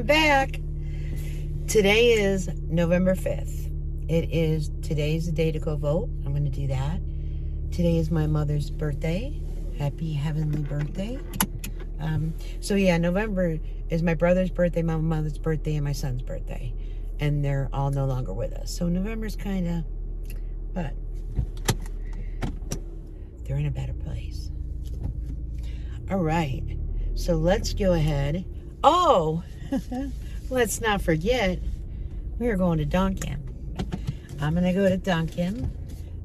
I'm back. Today is November 5th. Today's the day to go vote. I'm going to do that. Today is my mother's birthday. Happy heavenly birthday. November is my brother's birthday, my mother's birthday, and my son's birthday. And they're all no longer with us. So November's kind of, but they're in a better place. All right. So let's go ahead. Oh, let's not forget, we are going to Dunkin. I'm going to go to Dunkin.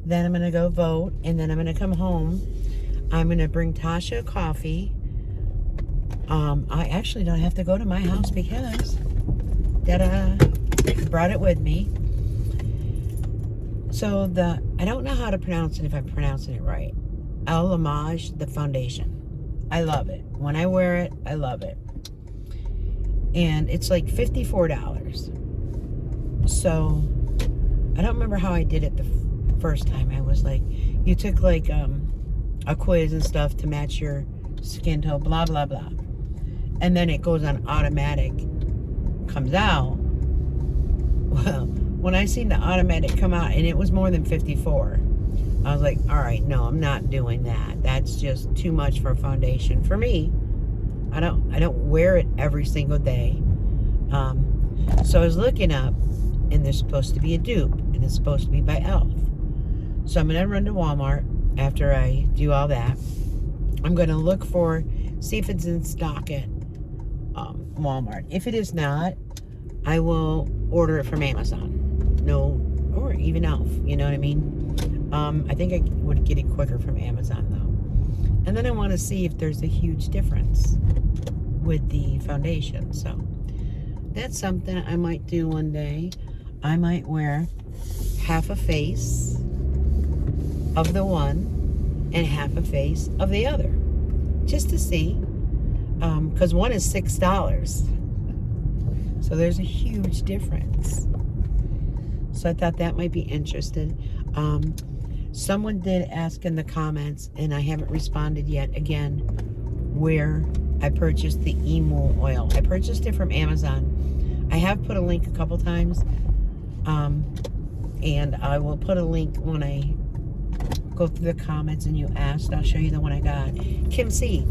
Then I'm going to go vote. And then I'm going to come home. I'm going to bring Tasha coffee. I actually don't have to go to my house because I brought it with me. So I don't know how to pronounce it if I'm pronouncing it right. El Lamage, the foundation. I love it. When I wear it, I love it. And it's like $54. So I don't remember how I did it the first time. I was like, you took like a quiz and stuff to match your skin tone, blah, blah, blah. And then it goes on automatic, comes out. Well, when I seen the automatic come out and it was more than 54, I was like, all right, no, I'm not doing that. That's just too much for a foundation for me. I don't wear it every single day. So I was looking up, and there's supposed to be a dupe, and it's supposed to be by e.l.f. So I'm gonna run to Walmart after I do all that. I'm gonna look see if it's in stock at Walmart. If it is not, I will order it from Amazon. Or even e.l.f. You know what I mean? I think I would get it quicker from Amazon though. And then I want to see if there's a huge difference with the foundation. So that's something I might do one day. I might wear half a face of the one and half a face of the other. Just to see. Because one is $6. So there's a huge difference. So I thought that might be interesting. Someone did ask in the comments, and I haven't responded yet, again, where I purchased the emu oil. I purchased it from Amazon. I have put a link a couple times, and I will put a link when I go through the comments and you asked. I'll show you the one I got. Kim C,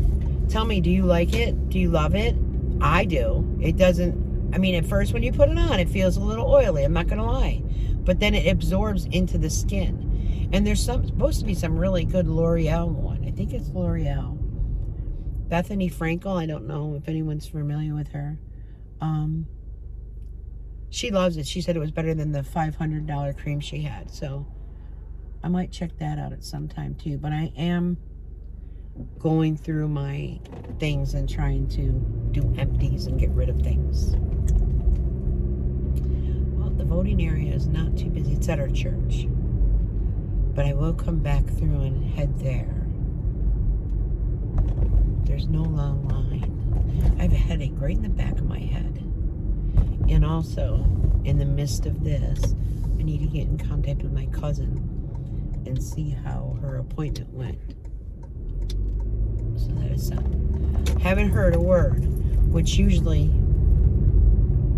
tell me, do you like it? Do you love it? I do. It doesn't, at first when you put it on, it feels a little oily. I'm not going to lie. But then it absorbs into the skin. And there's supposed to be some really good L'Oreal one. I think it's L'Oreal. Bethany Frankel, I don't know if anyone's familiar with her. She loves it. She said it was better than the $500 cream she had. So I might check that out at some time too. But I am going through my things and trying to do empties and get rid of things. Well, the voting area is not too busy. It's at our church. But I will come back through and head there. There's no long line. I have a headache right in the back of my head. And also, in the midst of this, I need to get in contact with my cousin and see how her appointment went. So that is something. Haven't heard a word, which usually,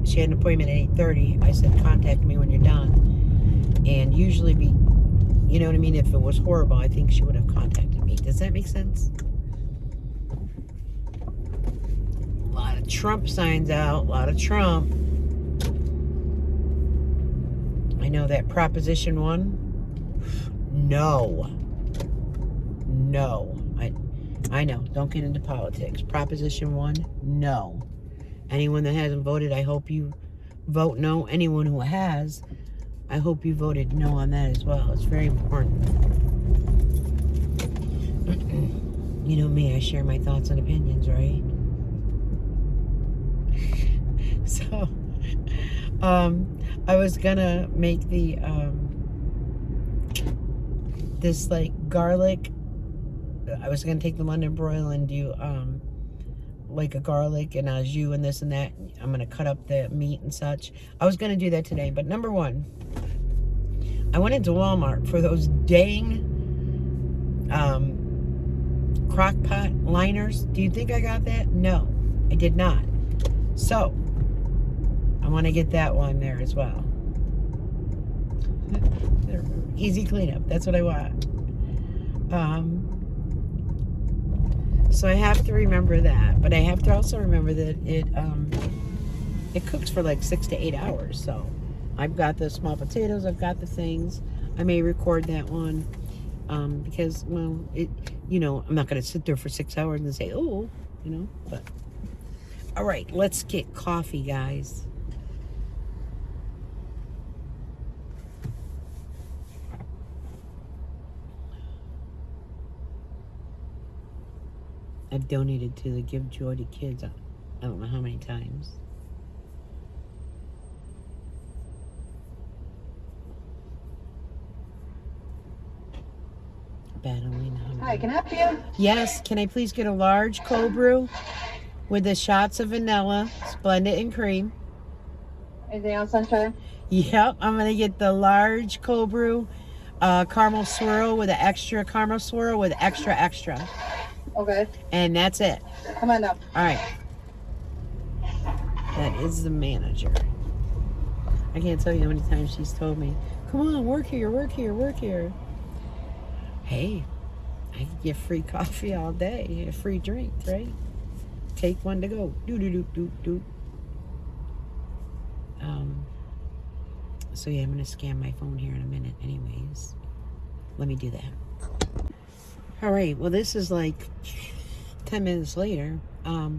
she had an appointment at 8:30. I said, contact me when you're done. And usually you know what I mean? If it was horrible, I think she would have contacted me. Does that make sense? A lot of Trump signs out. A lot of Trump. I know that Proposition 1. No. I know. Don't get into politics. Proposition 1. No. Anyone that hasn't voted, I hope you vote no. Anyone who has, I hope you voted no on that as well. It's very important. You know me, I share my thoughts and opinions, right? So, I was gonna make the, this like garlic, I was gonna take the London broil and do, like a garlic and au jus and this and that. I'm gonna cut up the meat and such. I was gonna do that today, but number one, I went into Walmart for those dang crock pot liners. Do you think I got that? No, I did not. So I want to get that one there as well. Easy cleanup. That's what I want. So I have to remember that, but I have to also remember that it cooks for like 6 to 8 hours. So I've got the small potatoes. I've got the things. I may record that one because, well, I'm not going to sit there for 6 hours and say, oh, but all right, let's get coffee, guys. I've donated to the Give Joy to Kids, I don't know how many times. Battling hunger. Hi, can I help you? Yes, can I please get a large cold brew with the shots of vanilla, blend it in cream. Anything else, sunshine? Yep, I'm going to get the large cold brew caramel swirl with an extra caramel swirl with extra. Okay. And that's it. Come on now. All right. That is the manager. I can't tell you how many times she's told me, come on, work here, work here, work here. Hey, I can get free coffee all day, a free drink, right? Take one to go. Do. So yeah, I'm going to scan my phone here in a minute anyways. Let me do that. All right, well, this is like 10 minutes later. I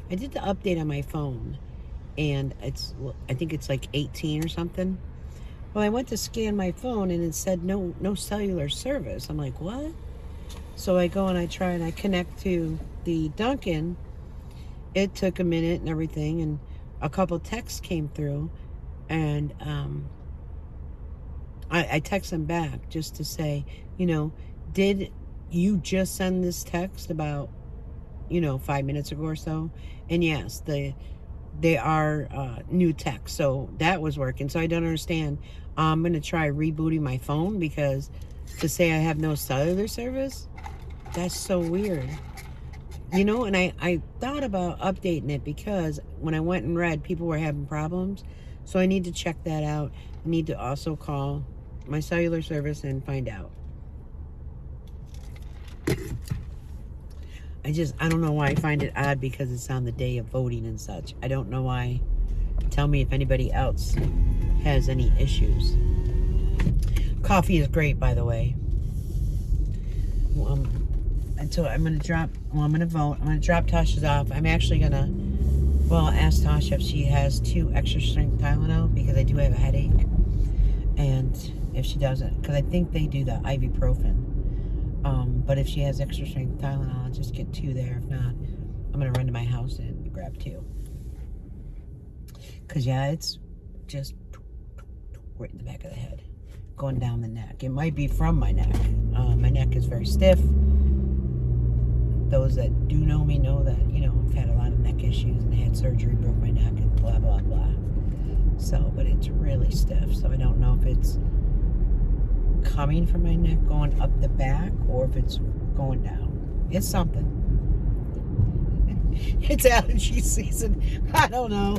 did the update on my phone, and I think it's like 18 or something. Well, I went to scan my phone, and it said no cellular service. I'm like, what? So I go and I try and I connect to the Dunkin. It took a minute and everything, and a couple texts came through, and I text them back just to say, did you just send this text about 5 minutes ago or so? And yes, they are new text, so that was working. So I don't understand. I'm gonna try rebooting my phone, because to say I have no cellular service, that's so weird. And I thought about updating it, because when I went and read, people were having problems. So I need to check that out. I need to also call my cellular service and find out. I don't know why I find it odd, because it's on the day of voting and such. I don't know why. Tell me if anybody else has any issues. Coffee is great, by the way. Until I'm going to vote. I'm going to drop Tasha's off. I'm actually going to, ask Tasha if she has 2 extra strength Tylenol, because I do have a headache. And if she doesn't, because I think they do the ibuprofen. But if she has extra strength Tylenol, I'll just get 2 there. If not, I'm going to run to my house and grab 2. Because, yeah, it's just right in the back of the head. Going down the neck. It might be from my neck. My neck is very stiff. Those that do know me know that, I've had a lot of neck issues, and I had surgery, broke my neck, and blah, blah, blah. So, but it's really stiff. So I don't know if it's coming from my neck going up the back, or if it's going down. It's something. It's allergy season. I don't know.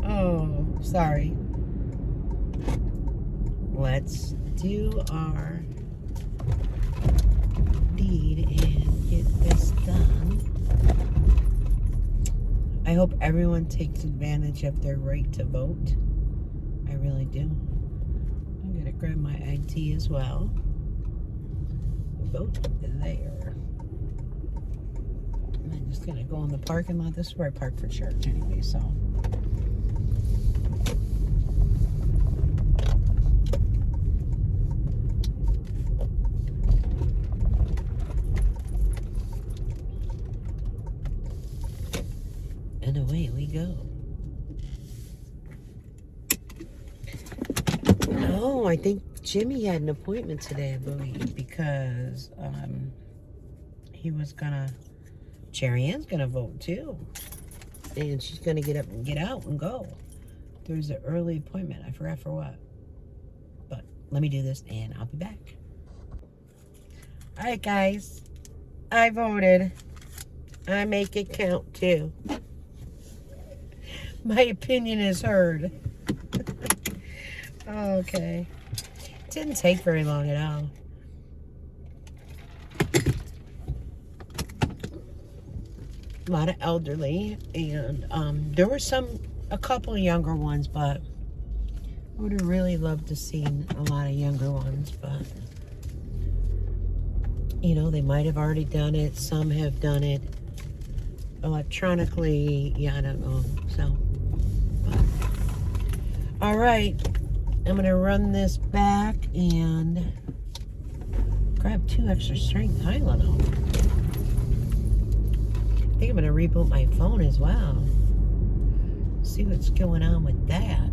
Oh, sorry. Let's do our deed and get this done. I hope everyone takes advantage of their right to vote. I really do. I'm going to grab my ID as well. Vote there. I'm just going to go in the parking lot. This is where I park for church anyway, so. And away we go. Oh, I think Jimmy had an appointment today, I believe, because he was gonna, Cherry Ann's gonna vote too. And she's gonna get up and get out and go. There's an early appointment. I forgot for what. But let me do this and I'll be back. All right, guys. I voted. I make it count too. My opinion is heard. Okay. Didn't take very long at all. A lot of elderly, and there were a couple of younger ones, but I would have really loved to seen a lot of younger ones, but you know, they might have already done it. Some have done it electronically. Yeah, I don't know. So, but. All right, I'm gonna run this back and grab 2 extra strength Tylenol. I think I'm gonna reboot my phone as well. See what's going on with that.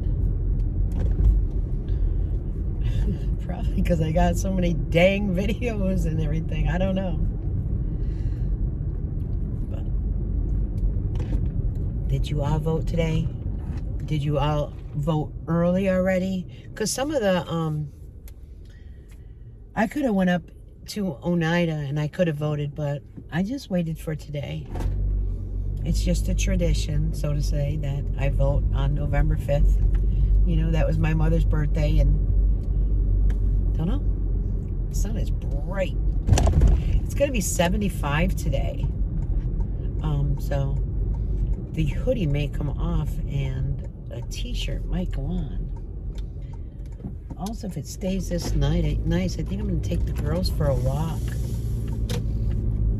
Probably because I got so many dang videos and everything. I don't know. But did you all vote today? Did you all vote early already? Because some of the I could have went up to Oneida and I could have voted, but I just waited for today. It's just a tradition, so to say, that I vote on November 5th. You know, that was my mother's birthday, and don't know. The sun is bright. It's gonna be 75 today. So the hoodie may come off and a t-shirt might go on. Also, if it stays this nice, I think I'm gonna take the girls for a walk.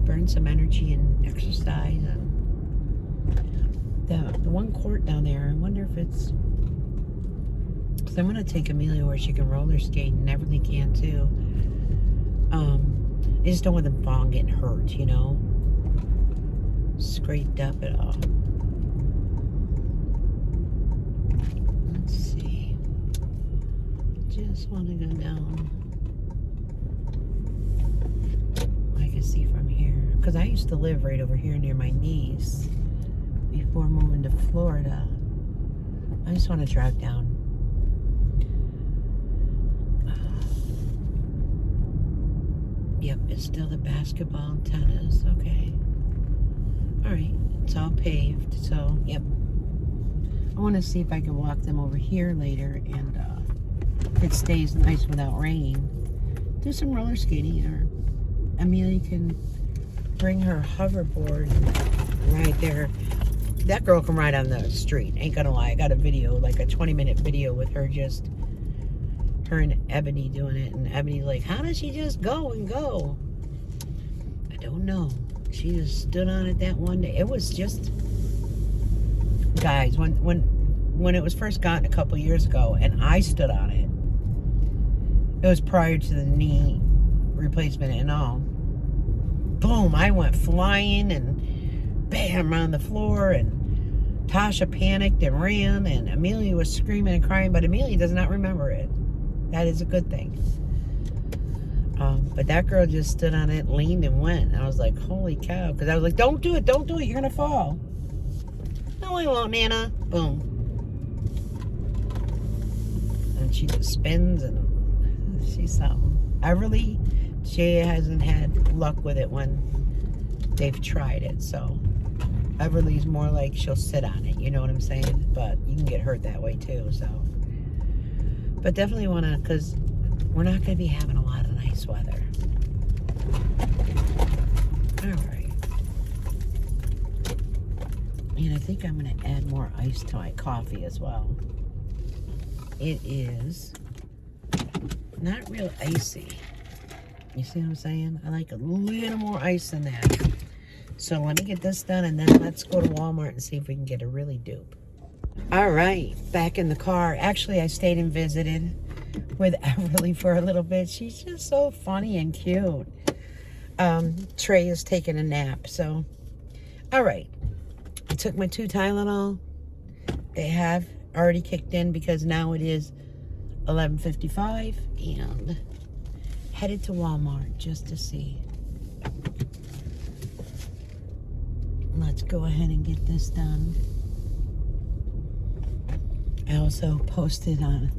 Burn some energy and exercise. And the one court down there, I wonder if it's, because I'm gonna take Amelia where she can roller skate, and Everly can too. I just don't want them fall getting hurt, you know, scraped up at all. Let's see. Just want to go down. I can see from here, because I used to live right over here near my niece before moving to Florida. I just want to drive down. Yep, it's still the basketball and tennis. Okay. All right, it's all paved, so yep. I want to see if I can walk them over here later, and if it stays nice without rain, do some roller skating, or Amelia can bring her hoverboard right there. That girl can ride on the street, ain't gonna lie. I got a video, like a 20-minute video with her, just her and Ebony doing it, and Ebony's like, how does she just go and go? I don't know. She just stood on it that one day. It was just, guys, when it was first gotten a couple years ago and I stood on it, it was prior to the knee replacement and all. Boom, I went flying and bam on the floor, and Tasha panicked and ran, and Amelia was screaming and crying, but Amelia does not remember it. That is a good thing. But that girl just stood on it, leaned, and went. And I was like, holy cow. Because I was like, don't do it. Don't do it. You're going to fall. No, I won't, Nana. Boom. And she just spins, and she's something. She hasn't had luck with it when they've tried it. So Everly's more like she'll sit on it. You know what I'm saying? But you can get hurt that way too. So, but definitely want to, because we're not going to be having a lot of nice weather. All right. And I think I'm going to add more ice to my coffee as well. It is not real icy. You see what I'm saying? I like a little more ice than that. So let me get this done, and then let's go to Walmart and see if we can get a really dupe. All right, back in the car. Actually, I stayed and visited with Everly for a little bit. She's just so funny and cute. Trey is taking a nap, so. All right, I took my 2 Tylenol. They have already kicked in because now it is 11:55, and headed to Walmart just to see. Let's go ahead and get this done. I also posted on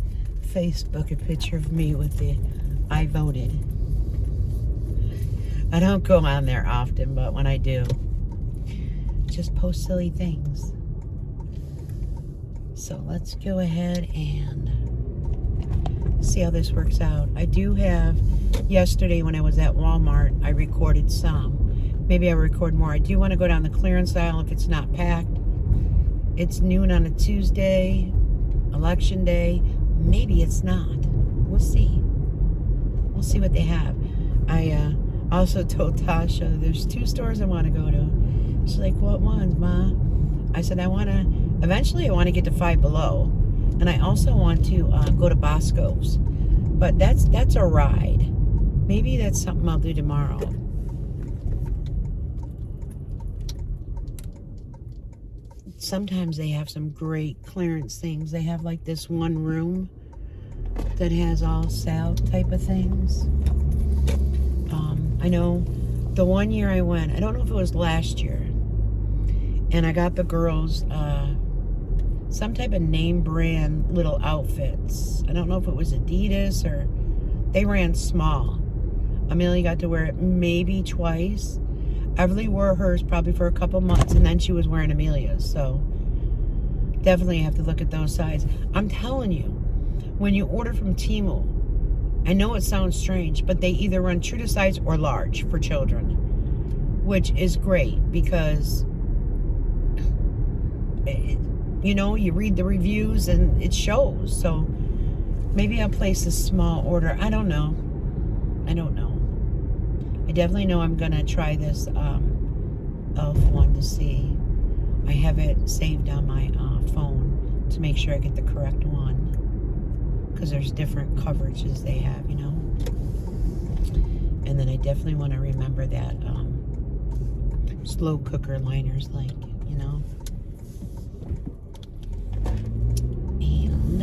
Facebook a picture of me with the I voted. I don't go on there often, but when I do, just post silly things. So let's go ahead and see how this works out. I do have, yesterday when I was at Walmart, I recorded some. Maybe I'll record more. I do want to go down the clearance aisle if it's not packed. It's noon on a Tuesday, election day. Maybe it's not. We'll see. We'll see what they have. I also told Tasha there's 2 stores I want to go to. She's like, what ones, Ma? I said, eventually I want to get to Five Below. And I also want to go to Bosco's. But that's a ride. Maybe that's something I'll do tomorrow. Sometimes they have some great clearance things. They have like this one room that has all sale type of things. I know the one year I went, I don't know if it was last year, and I got the girls some type of name brand little outfits. I don't know if it was Adidas or they ran small. Amelia got to wear it maybe twice. Everly wore hers probably for a couple months, and then she was wearing Amelia's. So definitely have to look at those sizes. I'm telling you, when you order from Temu, I know it sounds strange, but they either run true to size or large for children, which is great because, you know, you read the reviews and it shows. So maybe I'll place a small order. I don't know. I definitely know I'm going to try this e.l.f. one to see. I have it saved on my phone to make sure I get the correct one. Because there's different coverages they have, you know. And then I definitely want to remember that slow cooker liners, like, you know. And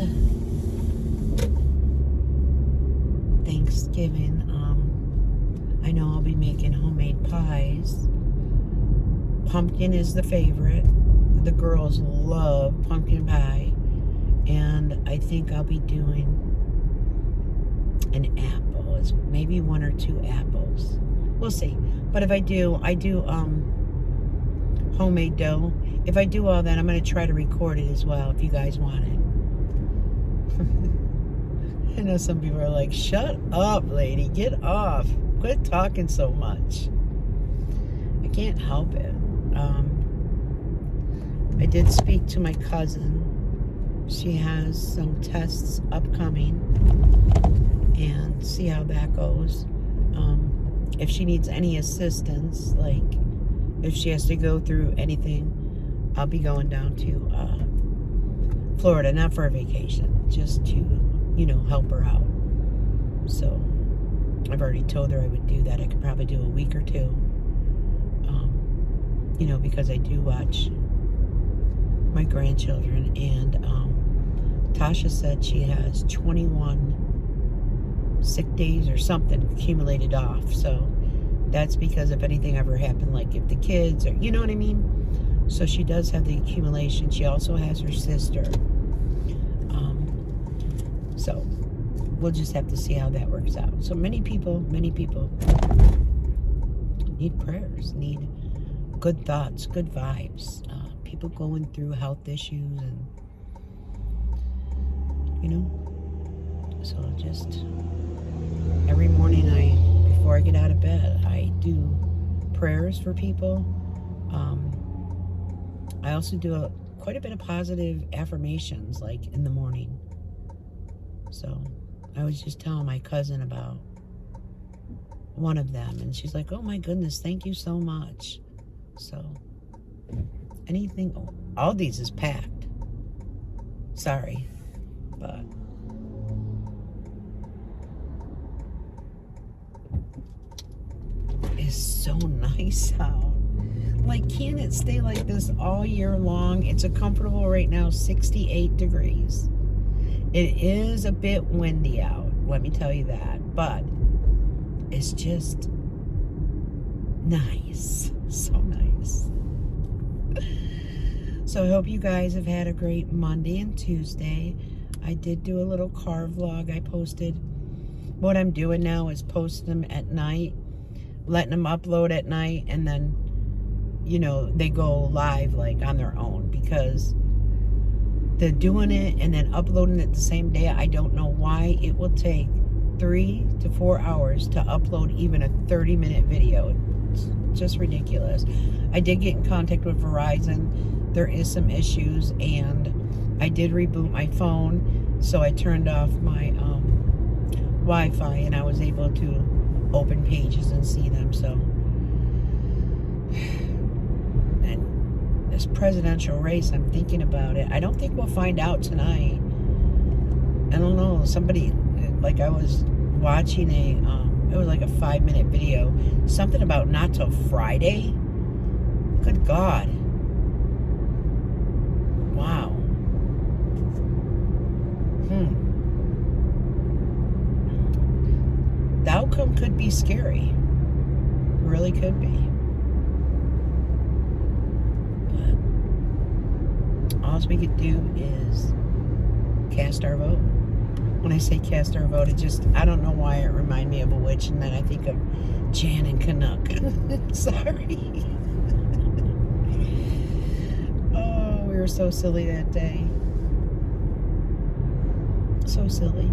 Thanksgiving, I know I'll be making homemade pies. Pumpkin is the favorite. The girls love pumpkin pie. And I think I'll be doing an apple, maybe 1 or 2 apples. We'll see. But if I do homemade dough. If I do all that, I'm going to try to record it as well if you guys want it. I know some people are like, shut up, lady. Get off. Quit talking so much. I can't help it. I did speak to my cousin. She has some tests upcoming and see how that goes. If she needs any assistance, like if she has to go through anything, I'll be going down to Florida, not for a vacation, just to, you know, help her out. So I've already told her I would do that. I could probably do a week or 2. You know, because I do watch my grandchildren, and Tasha said she has 21 sick days or something accumulated off. So that's because if anything ever happened, like if the kids or, you know what I mean? So she does have the accumulation. She also has her sister. So we'll just have to see how that works out. So many people need prayers, need good thoughts, good vibes. People going through health issues and, you know, so just every morning before I get out of bed, I do prayers for people. I also do quite a bit of positive affirmations, like in the morning. So I was just telling my cousin about one of them, and she's like, oh my goodness, thank you so much. So anything, all these is packed. Sorry, but it's so nice out. Like, can it stay like this all year long? It's a comfortable right now 68 degrees. It is a bit windy out, let me tell you that, but it's just nice. So nice. So I hope you guys have had a great Monday and Tuesday. I did do a little car vlog I posted. What I'm doing now is posting them at night, letting them upload at night, and then, you know, they go live like on their own, because the doing it and then uploading it the same day, I don't know why it will take 3 to 4 hours to upload even a 30-minute video. It's just ridiculous. I did get in contact with Verizon. There is some issues, and I did reboot my phone, so I turned off my Wi-Fi, and I was able to open pages and see them. So, and this presidential race, I'm thinking about it. I don't think we'll find out tonight. I don't know. Somebody, like, I was watching it was like a 5-minute video, something about not till Friday. Good God. Wow. The outcome could be scary. Really could be. But all we could do is cast our vote. When I say cast our vote, it just, I don't know why it reminded me of a witch, and then I think of Jan and Canuck. Sorry. Oh, we were so silly that day. So silly.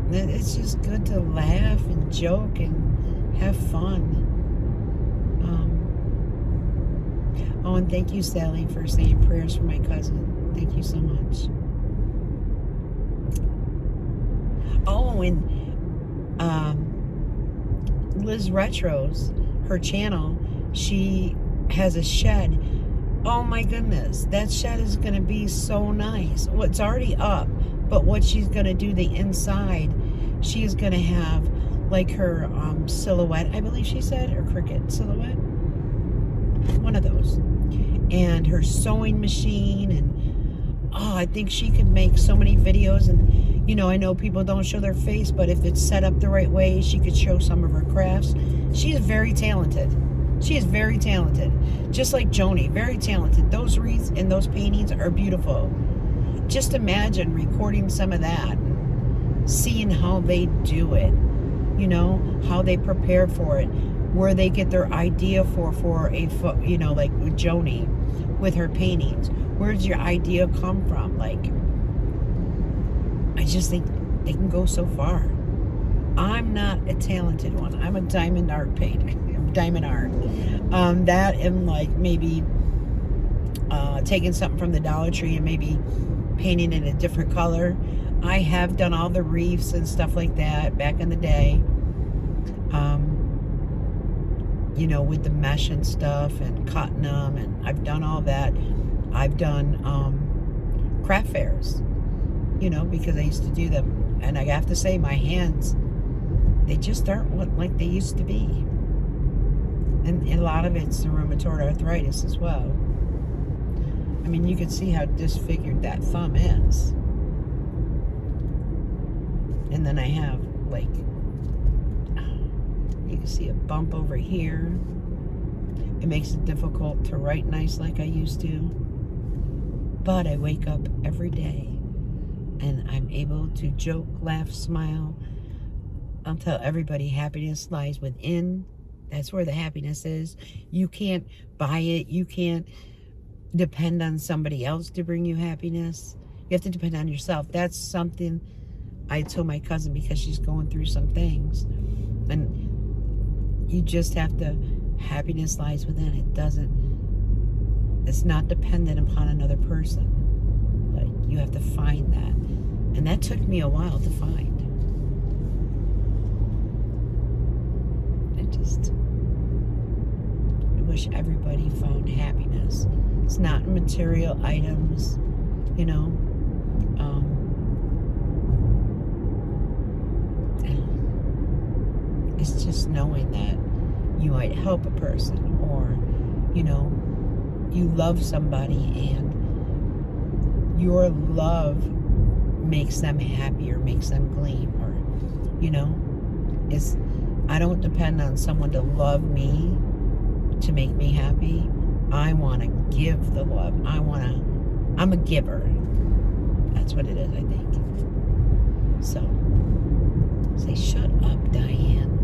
It's just good to laugh and joke and have fun. Oh, and thank you, Sally, for saying prayers for my cousin. Thank you so much. Oh, and Liz Retros, her channel, she has a shed. Oh my goodness, that shed is going to be so nice. Well, it's already up, but what she's going to do, the inside, she is going to have like her silhouette, I believe she said, or cricket silhouette, one of those, and her sewing machine, and oh, I think she could make so many videos. And you know, I know people don't show their face, but if it's set up the right way, she could show some of her crafts. She is very talented. She is very talented. Just like Joni, very talented. Those wreaths and those paintings are beautiful. Just imagine recording some of that and seeing how they do it. You know, how they prepare for it. Where they get their idea for a, you know, like with Joni, with her paintings. Where does your idea come from? Like, I just think they can go so far. I'm not a talented one. I'm a diamond art painter. Diamond art. That and like maybe taking something from the Dollar Tree and maybe painting it a different color. I have done all the reefs and stuff like that back in the day. You know, with the mesh and stuff and cutting them, and I've done all that. I've done craft fairs, you know, because I used to do them. And I have to say, my hands, they just aren't what like they used to be. And a lot of it's the rheumatoid arthritis as well. I mean, you can see how disfigured that thumb is. And then I have, like, you can see a bump over here. It makes it difficult to write nice like I used to. But I wake up every day and I'm able to joke, laugh, smile. I'll tell everybody happiness lies within. That's where the happiness is. You can't buy it. You can't depend on somebody else to bring you happiness. You have to depend on yourself. That's something I told my cousin because she's going through some things. And you just have to, happiness lies within. It's not dependent upon another person. Like, you have to find that. And that took me a while to find. I wish everybody found happiness. It's not in material items, you know. It's just knowing that you might help a person, or, you know, you love somebody and your love makes them happy or makes them gleam, or, you know, I don't depend on someone to love me to make me happy. I want to give the love. I'm a giver. That's what it is, I think. So, say, shut up, Diane.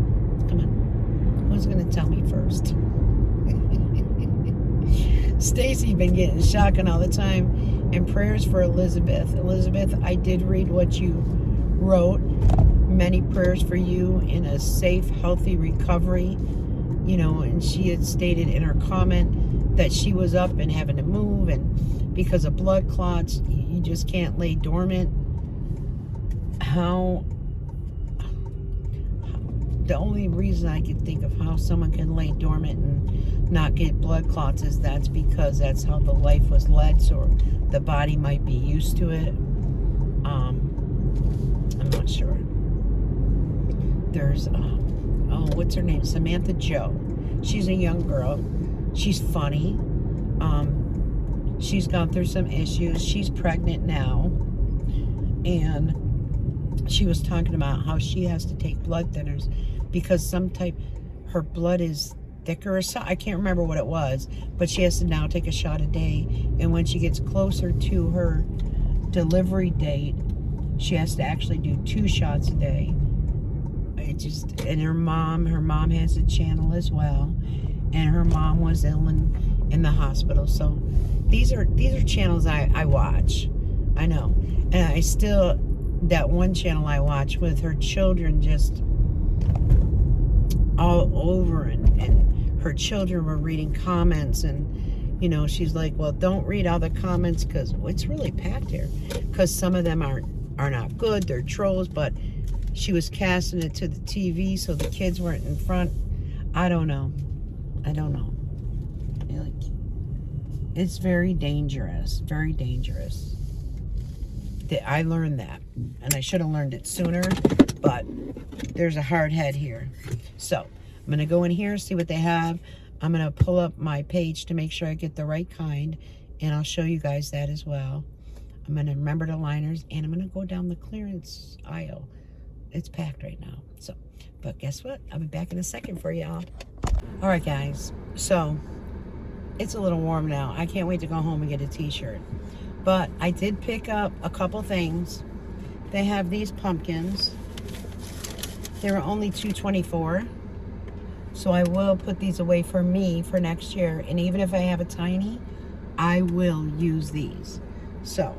Come on. Who's going to tell me first? Stacy been getting shotgun all the time And prayers for Elizabeth. Elizabeth, I did read what you wrote. Many prayers for you in a safe, healthy recovery. You know, and she had stated in her comment that she was up and having to move, and because of blood clots, you just can't lay dormant. The only reason I can think of how someone can lay dormant and not get blood clots is that's because that's how the life was led, so the body might be used to it. I'm not sure. There's what's her name? Samantha Joe. She's a young girl. She's funny. She's gone through some issues. She's pregnant now, and she was talking about how she has to take blood thinners because her blood is thicker or something. I can't remember what it was, but she has to now take a shot a day, and when she gets closer to her delivery date, she has to actually do 2 shots a day. And her mom has a channel as well, and her mom was ill in the hospital. So these are channels I watch. I know. And that one channel I watch with her children just all over, and her children were reading comments, and you know, she's like, well, don't read all the comments because it's really packed here, because some of them are not good, they're trolls, but she was casting it to the TV so the kids weren't in front. I don't know. It's very dangerous. Very dangerous. I learned that. And I should have learned it sooner. But there's a hard head here. So I'm going to go in here, see what they have. I'm going to pull up my page to make sure I get the right kind. And I'll show you guys that as well. I'm going to remember the liners. And I'm going to go down the clearance aisle. It's packed right now. So, but guess what? I'll be back in a second for y'all. All right, guys. So, it's a little warm now. I can't wait to go home and get a t-shirt. But I did pick up a couple things. They have these pumpkins. They were only $2.24. So I will put these away for me for next year. And even if I have a tiny, I will use these. So,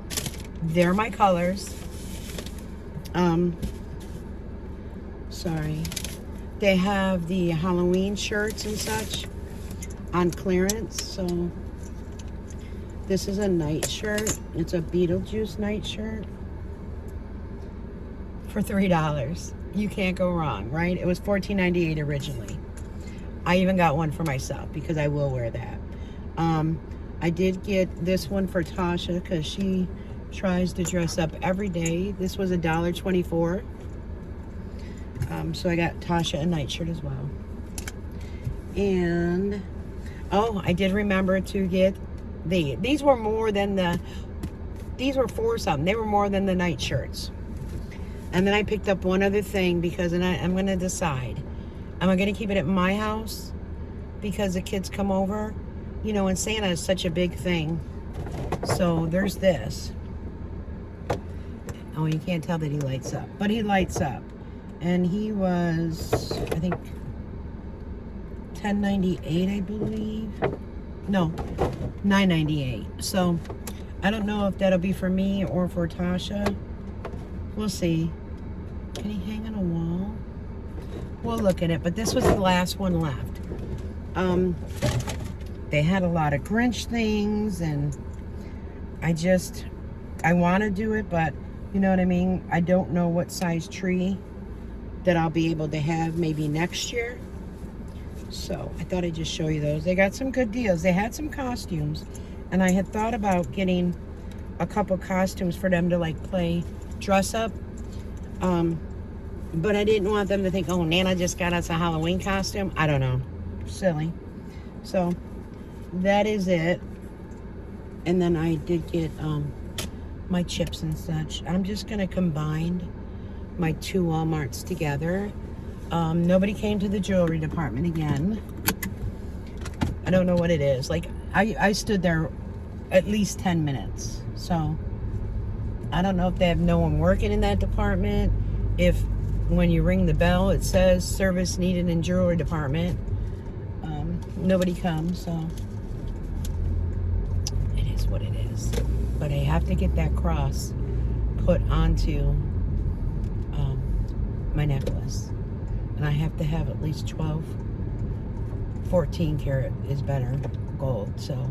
they're my colors. Sorry. They have the Halloween shirts and such on clearance. So this is a night shirt. It's a Beetlejuice night shirt for $3. You can't go wrong, right? It was $14.98 originally. I even got one for myself because I will wear that. I did get this one for Tasha because she tries to dress up every day. This was $1.24. So I got Tasha a nightshirt as well. And I did remember to get these were more than these were for something. They were more than the night shirts. And then I picked up one other thing because I'm going to decide. Am I going to keep it at my house because the kids come over? You know, and Santa is such a big thing. So there's this. Oh, you can't tell that he lights up. But he lights up. And he was, I think, $10.98, I believe. No, $9.98. So I don't know if that'll be for me or for Tasha. We'll see. Can he hang on a wall? We'll look at it. But this was the last one left. They had a lot of Grinch things, and I want to do it, but you know what I mean? I don't know what size tree that I'll be able to have maybe next year. So I thought I'd just show you those. They got some good deals. They had some costumes, and I had thought about getting a couple costumes for them to like play dress up. But I didn't want them to think, oh, Nana just got us a Halloween costume. I don't know. Silly. So that is it. And then I did get my chips and such. I'm just going to combine my 2 Walmarts together. Nobody came to the jewelry department again. I don't know what it is. Like, I stood there at least 10 minutes. So I don't know if they have no one working in that department. If when you ring the bell, it says service needed in jewelry department. Nobody comes, so it is what it is. But I have to get that cross put onto my necklace. And I have to have at least 12, 14 karat is better gold. So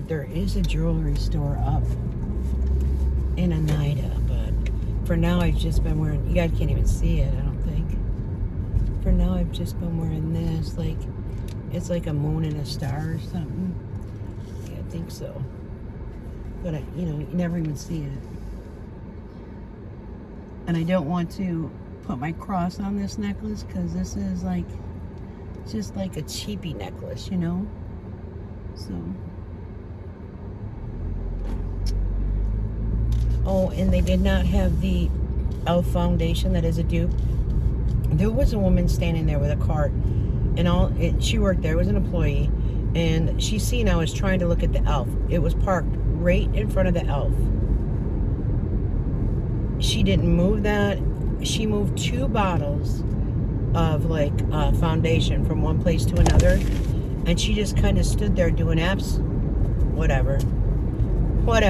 there is a jewelry store up in Oneida, but for now I've just been wearing, you guys can't even see it, I don't think. For now I've just been wearing this, like, it's like a moon and a star or something. Yeah, I think so. But, you know, you never even see it. And I don't want to put my cross on this necklace because this is like, just like a cheapy necklace, you know? So. Oh, and they did not have the e.l.f. foundation that is a dupe. There was a woman standing there with a cart, and she worked there, was an employee, and she seen I was trying to look at the e.l.f. It was parked right in front of the e.l.f. She didn't move that. She moved 2 bottles of like foundation from one place to another, and she just kind of stood there doing apps, whatever. But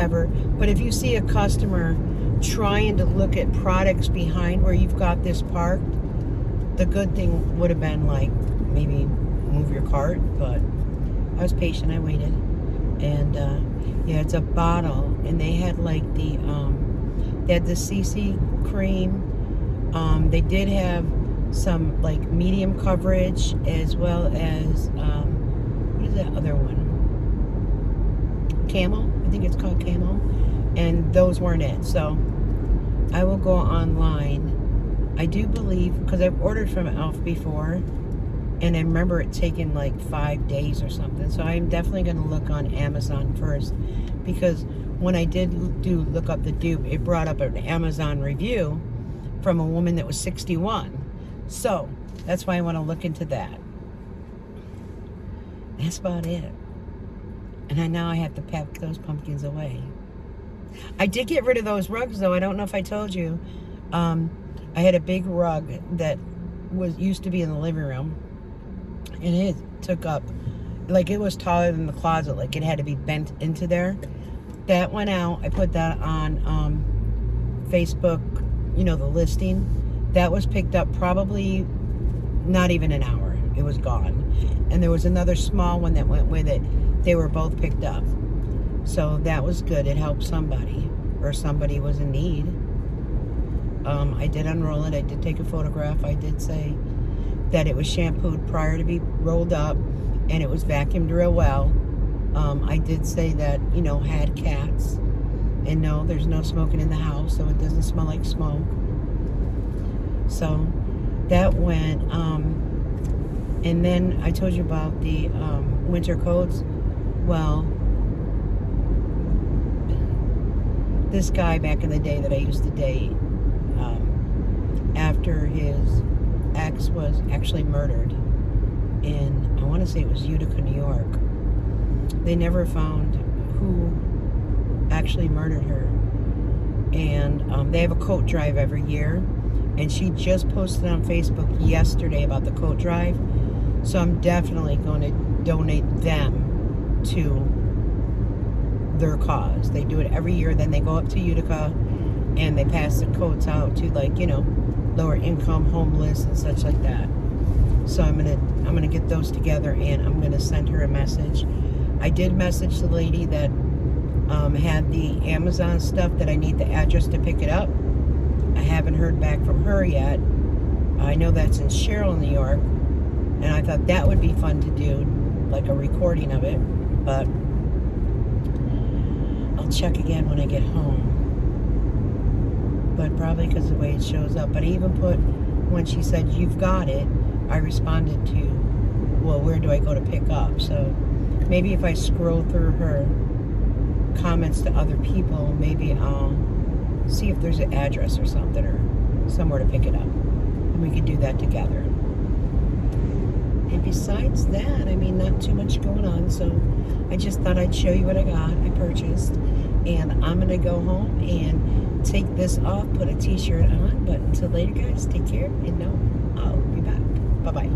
if you see a customer trying to look at products behind where you've got this parked, the good thing would have been like maybe move your cart, but I was patient, I waited. And yeah, it's a bottle, and they had like the CC cream. They did have some like medium coverage, as well as what is that other one? Camel, I think it's called Camel, and those weren't it. So I will go online. I do believe, because I've ordered from e.l.f. before, and I remember it taking like 5 days or something. So I'm definitely going to look on Amazon first, because when I did look up the dupe, it brought up an Amazon review from a woman that was 61. So that's why I want to look into that. That's about it. And now I have to pack those pumpkins away. I did get rid of those rugs, though. I don't know if I told you. I had a big rug that used to be in the living room, and it took up, like, it was taller than the closet. Like, it had to be bent into there. That went out. I put that on Facebook, you know, the listing. That was picked up probably not even an hour. It was gone. And there was another small one that went with it. They were both picked up. So that was good. It helped somebody, or somebody was in need. I did unroll it. I did take a photograph. I did say that it was shampooed prior to be rolled up, and it was vacuumed real well. I did say that, you know, had cats, and no, there's no smoking in the house, so it doesn't smell like smoke. So that went, and then I told you about the winter coats. Well, this guy back in the day that I used to date, after his ex was actually murdered in, I want to say it was Utica, New York. They never found who actually murdered her. And they have a coat drive every year. And she just posted on Facebook yesterday about the coat drive. So I'm definitely going to donate them to their cause. They do it every year. Then they go up to Utica and they pass the coats out to, like, you know, lower income, homeless, and such like that. So I'm gonna get those together, and I'm gonna send her a message. I did message the lady that had the Amazon stuff that I need the address to pick it up. I haven't heard back from her yet. I know that's in Sherrill, New York, and I thought that would be fun to do, like a recording of it, but I'll check again when I get home. But probably because of the way it shows up. But I even put, when she said, "You've got it," I responded to, well, where do I go to pick up? So maybe if I scroll through her comments to other people, maybe I'll see if there's an address or something, or somewhere to pick it up. And we could do that together. And besides that, I mean, not too much going on. So I just thought I'd show you what I got. I purchased. And I'm going to go home and take this off, put a t-shirt on. But until later, guys, take care. And no, I'll be back. Bye-bye.